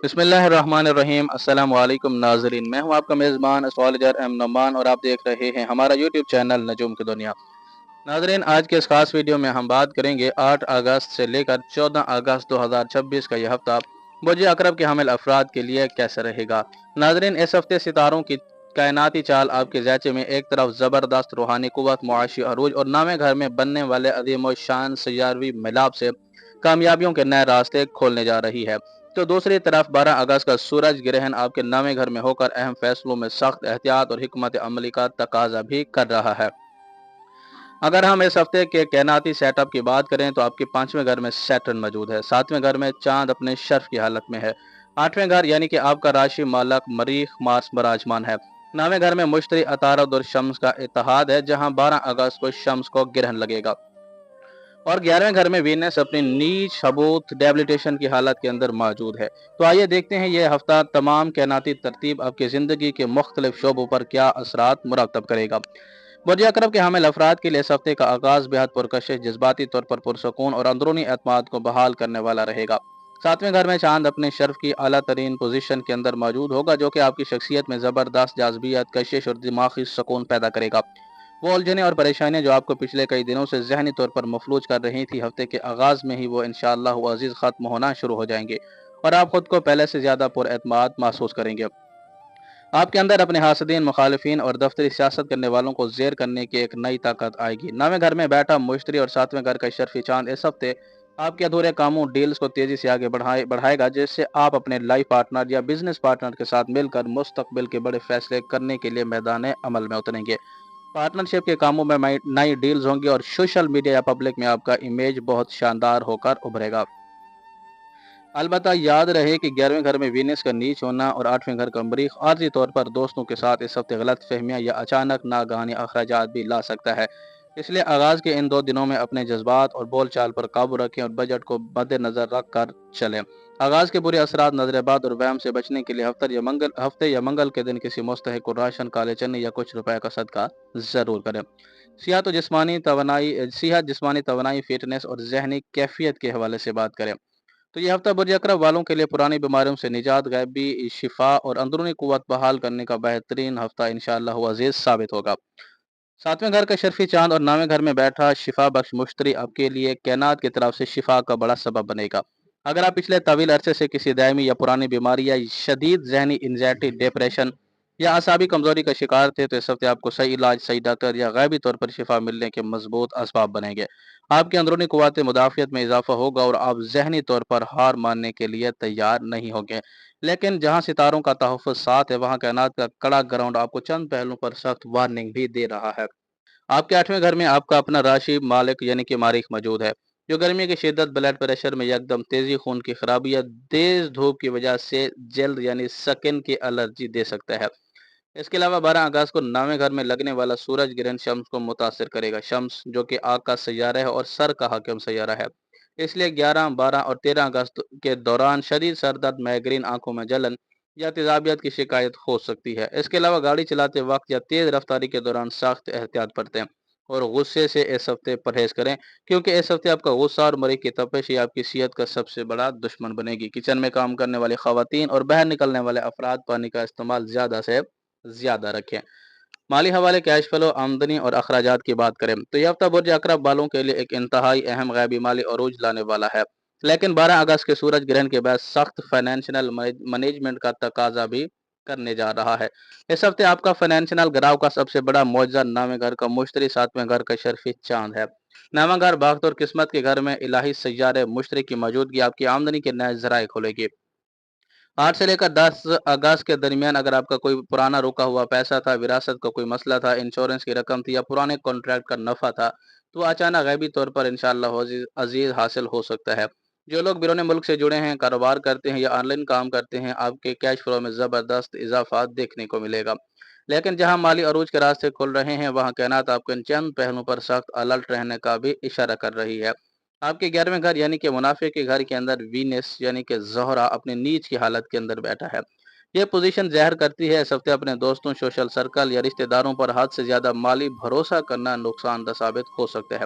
بسم اللہ الرحمن الرحیم۔ السلام علیکم ناظرین، میں ہوں آپ کا میزبان اسٹرالوجر ایم نعمان اور آپ دیکھ رہے ہیں ہمارا یوٹیوب چینل نجوم کی دنیا۔ ناظرین، آج کے اس خاص ویڈیو میں ہم بات کریں گے 8 اگست سے لے کر 14 اگست 2026 کا یہ ہفتہ برج عقرب کے حامل افراد کے لیے کیسا رہے گا۔ ناظرین، اس ہفتے ستاروں کی کائناتی چال آپ کے ذائچے میں ایک طرف زبردست روحانی قوت، معاشی عروج اور نامے گھر میں بننے والے عظیم و شان سیاروی ملاب سے کامیابیوں کے نئے راستے کھولنے جا رہی ہے، تو دوسری طرف 12 اگست کا سورج گرہن آپ کے نامے گھر میں ہو کر اہم فیصلوں میں سخت احتیاط اور حکمت عملی کا تقاضا بھی کر رہا ہے۔ اگر ہم اس ہفتے کے کائناتی سیٹ اپ کی بات کریں تو آپ کے 5ویں گھر میں سیٹرن موجود ہے، 7ویں گھر میں چاند اپنے شرف کی حالت میں ہے، 8ویں گھر یعنی کہ آپ کا راشی مالک مریخ مارس براجمان ہے، 9ویں گھر میں مشتری عطارد اور شمس کا اتحاد ہے جہاں 12 اگست کو شمس کو گرہن لگے گا، اور 11ویں گھر میں وینس اپنی نیچ حبوط ڈیبلیٹیشن کی حالت کے اندر موجود ہے۔ تو آئیے دیکھتے ہیں یہ ہفتہ تمام کائناتی ترتیب آپ کی زندگی کے مختلف شعبوں پر کیا اثرات مرتب کرے گا۔ برج عقرب کے حامل افراد کے لیے اس ہفتے کا آغاز بہت پرکشش، جذباتی طور پر پرسکون اور اندرونی اعتماد کو بحال کرنے والا رہے گا۔ 7ویں گھر میں چاند اپنے شرف کی اعلیٰ ترین پوزیشن کے اندر موجود ہوگا جو کہ آپ کی شخصیت میں زبردست جاذبیت، کشش اور دماغی سکون پیدا کرے گا۔ وہ الجھنیں اور پریشانیاں جو آپ کو پچھلے کئی دنوں سے ذہنی طور پر مفلوج کر رہی تھی، ہفتے کے آغاز میں ہی وہ انشاءاللہ عزیز ختم ہونا شروع ہو جائیں گے اور آپ خود کو پہلے سے زیادہ پر اعتماد محسوس کریں گے۔ آپ کے اندر اپنے حاسدین، مخالفین اور دفتری سیاست کرنے والوں کو زیر کرنے کی ایک نئی طاقت آئے گی۔ 9ویں گھر میں بیٹھا مشتری اور 7ویں گھر کا شرفی چاند اس ہفتے آپ کے ادھورے کاموں، ڈیلز کو تیزی سے آگے بڑھائے گا، جس سے آپ اپنے لائف پارٹنر یا بزنس پارٹنر کے ساتھ مل کر مستقبل کے بڑے فیصلے کرنے کے لیے میدان عمل میں اتریں گے۔ پارٹنرشپ کے کاموں میں نئی ڈیلز ہوں گی اور سوشل میڈیا یا پبلک میں آپ کا امیج بہت شاندار ہو کر ابھرے گا۔ البتہ یاد رہے کہ 11ویں گھر میں وینس کا نیچ ہونا اور 8ویں گھر کا مریخ عارضی طور پر دوستوں کے ساتھ اس ہفتے غلط فہمیاں یا اچانک ناگہانی اخراجات بھی لا سکتا ہے، اس لیے آغاز کے ان 2 دنوں میں اپنے جذبات اور بول چال پر قابو رکھیں اور بجٹ کو مد نظر رکھ کر چلیں۔ آغاز کے برے اثرات، نظر بد اور وہم سے بچنے کے لیے ہفتے یا منگل کے دن کسی مستحق کو راشن، کالے چنے یا کچھ روپے کا صدقہ ضرور کریں۔ صحت، جسمانی توانائی، فٹنس اور ذہنی کیفیت کے حوالے سے بات کریں تو یہ ہفتہ برج عقرب والوں کے لیے پرانی بیماریوں سے نجات، غیبی شفا اور اندرونی قوت بحال کرنے کا بہترین ہفتہ انشاءاللہ عزیز ثابت ہوگا۔ 7ویں گھر کا شرفی چاند اور 9ویں گھر میں بیٹھا شفا بخش مشتری آپ کے لیے کائنات کی طرف سے شفا کا بڑا سبب بنے گا۔ اگر آپ پچھلے طویل عرصے سے کسی دائمی یا پرانی بیماری یا شدید ذہنی انزائٹی، ڈپریشن یا اعصابی کمزوری کا شکار تھے تو اس ہفتے آپ کو صحیح علاج، صحیح ڈاکٹر یا غیبی طور پر شفا ملنے کے مضبوط اسباب بنیں گے۔ آپ کے اندرونی قوت مدافعت میں اضافہ ہوگا اور آپ ذہنی طور پر ہار ماننے کے لیے تیار نہیں ہوں گے، لیکن جہاں ستاروں کا تحفظ ساتھ ہے وہاں کائنات کا کڑا گراؤنڈ آپ کو چند پہلوؤں پر سخت وارننگ بھی دے رہا ہے۔ آپ کے 8ویں گھر میں آپ کا اپنا راشی مالک یعنی کہ مریخ موجود ہے، جو گرمی کی شدت، بلڈ پریشر میں یکدم تیزی، خون کی خرابی یا تیز دھوپ کی وجہ سے جلد یعنی سکن کی الرجی دے سکتا ہے۔ اس کے علاوہ 12 اگست کو 9ویں گھر میں لگنے والا سورج گرہن شمس کو متاثر کرے گا۔ شمس جو کہ آگ کا سیارہ ہے اور سر کا حاکم سیارہ ہے، اس لیے 11، 12 اور 13 اگست کے دوران شدید سر درد، مائگرین، آنکھوں میں جلن یا تیزابیت کی شکایت ہو سکتی ہے۔ اس کے علاوہ گاڑی چلاتے وقت یا تیز رفتاری کے دوران سخت احتیاط برتیں اور غصے سے اس ہفتے پرہیز کریں، کیونکہ اس ہفتے آپ کا غصہ اور مریخ کی تپش ہی آپ کی صحت کا سب سے بڑا دشمن بنے گی۔ کچن میں کام کرنے والی خواتین اور باہر نکلنے والے افراد پانی کا استعمال زیادہ سے زیادہ رکھیں۔ مالی حوالے، کیش فلو، آمدنی اور اخراجات کی بات کریں تو یہ ہفتہ برج عقرب والوں کے لیے ایک انتہائی اہم غیبی مالی عروج لانے والا ہے، لیکن 12 اگست کے سورج گرہن کے بعد سخت فائنینشیل مینجمنٹ کا تقاضا بھی کرنے جا رہا ہے۔ اس ہفتے آپ کا فائنینشیل گراو کا سب سے بڑا معجزہ 9ویں گھر کا مشتری، 7ویں گھر کا شرفی چاند ہے۔ 9واں گھر بخت اور قسمت کے گھر میں الہی سیارے مشتری کی موجودگی آپ کی آمدنی کے نئے ذرائع کھولے گی۔ 8 سے لے کر 10 اگست کے درمیان اگر آپ کا کوئی پرانا رکا ہوا پیسہ تھا، وراثت کا کوئی مسئلہ تھا، انشورنس کی رقم تھی یا پرانے کانٹریکٹ کا نفع تھا تو اچانک غیبی طور پر انشاءاللہ عزیز حاصل ہو سکتا ہے۔ جو لوگ بیرون ملک سے جڑے ہیں، کاروبار کرتے ہیں یا آن لائن کام کرتے ہیں، آپ کے کیش فلو میں زبردست اضافہ دیکھنے کو ملے گا، لیکن جہاں مالی عروج کے راستے کھل رہے ہیں وہاں کائنات آپ کو ان چند پہلوؤں پر سخت الرٹ رہنے کا بھی اشارہ کر رہی ہے۔ آپ کے 11ویں گھر یعنی کہ منافع کے گھر کے اندر وینس یعنی کہ زہرہ اپنے نیچ کی حالت کے اندر بیٹھا ہے۔ یہ پوزیشن ظاہر کرتی ہے اس ہفتے اپنے دوستوں، سوشل سرکل یا رشتہ داروں پر حد سے زیادہ مالی بھروسہ کرنا نقصان دہ ثابت ہو سکتا ہے۔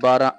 12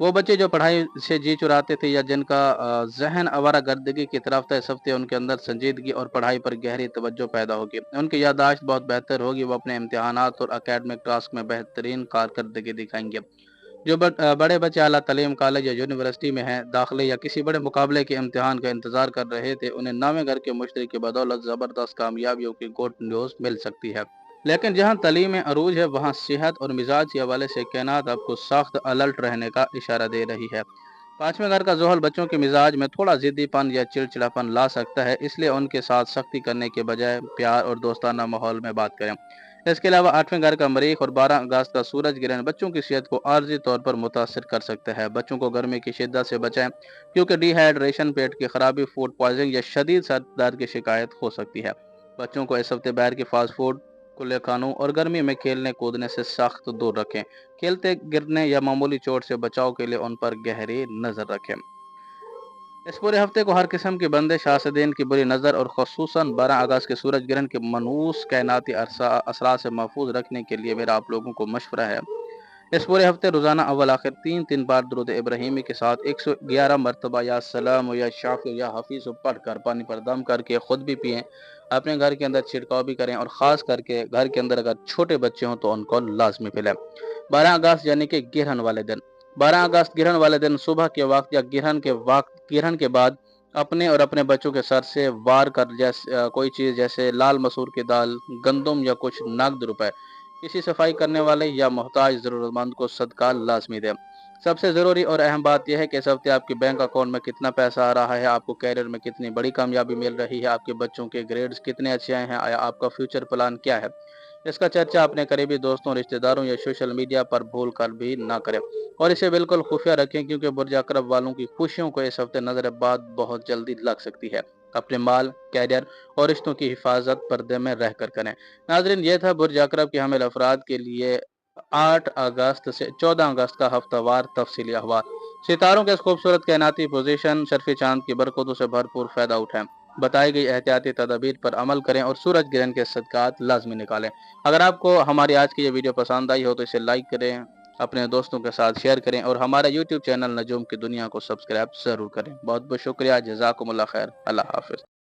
وہ بچے جو پڑھائی سے جی چراتے تھے یا جن کا ذہن آوارہ گردگی کی طرف تھا، اس ہفتے ان کے اندر سنجیدگی اور پڑھائی پر گہری توجہ پیدا ہوگی، ان کی یادداشت بہت بہتر ہوگی، وہ اپنے امتحانات اور اکیڈمک ٹاسک میں بہترین کارکردگی دکھائیں گے۔ جو بڑے بچے اعلیٰ تعلیم کالج یا یونیورسٹی میں ہیں، داخلے یا کسی بڑے مقابلے کے امتحان کا انتظار کر رہے تھے، انہیں نامے گھر کے مشتری کی بدولت زبردست کامیابیوں کی گڈ نیوز مل سکتی ہے۔ لیکن جہاں تعلیم میں عروج ہے، وہاں صحت اور مزاج کے حوالے سے کائنات آپ کو سخت الرٹ رہنے کا اشارہ دے رہی ہے۔ پانچویں گھر کا زحل بچوں کے مزاج میں تھوڑا ضدی پن یا چڑچڑاپن لا سکتا ہے، اس لیے ان کے ساتھ سختی کرنے کے بجائے پیار اور دوستانہ ماحول میں بات کریں۔ اس کے علاوہ آٹھویں گھر کا مریخ اور 12 اگست کا سورج گرہن بچوں کی صحت کو عارضی طور پر متاثر کر سکتا ہے۔ بچوں کو گرمی کی شدت سے بچائیں، کیونکہ ڈی ہائیڈریشن، پیٹ کی خرابی، فوڈ پوائزنگ یا شدید سر درد کی شکایت ہو سکتی ہے۔ بچوں کو اس ہفتے باہر کے فاسٹ فوڈ، کھلے کھانوں اور گرمی میں کھیلنے کودنے سے سخت دور رکھیں۔ کھیلتے گرنے یا معمولی چوٹ سے بچاؤ کے لیے ان پر گہری نظر رکھیں۔ اس پورے ہفتے کو ہر قسم کی بندش، حاسدین کی بری نظر اور خصوصاً 12 اگست کے سورج گرہن کے منحوس کائناتی اثرات سے محفوظ رکھنے کے لیے میرا آپ لوگوں کو مشورہ ہے۔ اس پورے ہفتے روزانہ اول آخر 3 بار درود ابراہیمی کے ساتھ 111 مرتبہ یا سلام یا شافی یا حفیظ پڑھ کر پانی پر دم کر کے خود بھی پئیں، اپنے گھر کے اندر چھڑکاؤ بھی کریں، اور خاص کر کے گھر کے اندر اگر چھوٹے بچے ہوں تو ان کو لازمی پلائیں۔ 12 اگست یعنی کہ گرہن والے دن، 12 اگست گرہن والے دن صبح کے وقت یا گرہن کے بعد اپنے اور اپنے بچوں کے سر سے وار کر کوئی چیز جیسے لال مسور کی دال، گندم یا کچھ نقد روپے کسی صفائی کرنے والے یا محتاج ضرورت مند کو صدقہ لازمی دیں۔ سب سے ضروری اور اہم بات یہ ہے کہ اس ہفتے آپ کے بینک اکاؤنٹ میں کتنا پیسہ آ رہا ہے، آپ کو کیریئر میں کتنی بڑی کامیابی مل رہی ہے، آپ کے بچوں کے گریڈز کتنے اچھے آئے ہیں، آیا آپ کا فیوچر پلان کیا ہے۔ اس کا چرچہ اپنے قریبی دوستوں، رشتہ داروں یا سوشل میڈیا پر بھول کر بھی نہ کریں، اور اسے بالکل خفیہ رکھیں، کیونکہ برج عقرب والوں کی خوشیوں کو اس ہفتے نظر باد بہت جلدی لگ سکتی ہے۔ اپنے مال، کیریئر اور رشتوں کی حفاظت پردے میں رہ کر کریں۔ ناظرین، یہ تھا برج عقرب کے حامل افراد کے لیے 8 اگست سے 14 اگست کا ہفتہ وار تفصیلی احوال۔ ستاروں کے اس خوبصورت کائناتی پوزیشن شرف چاند کی برکتوں سے بھرپور فائدہ اٹھائیں۔ بتائی گئی احتیاطی تدابیر پر عمل کریں اور سورج گرہن کے صدقات لازمی نکالیں۔ اگر آپ کو ہماری آج کی یہ ویڈیو پسند آئی ہو تو اسے لائک کریں، اپنے دوستوں کے ساتھ شیئر کریں، اور ہمارا یوٹیوب چینل نجوم کی دنیا کو سبسکرائب ضرور کریں۔ بہت بہت شکریہ، جزاکم اللہ خیر، اللہ حافظ۔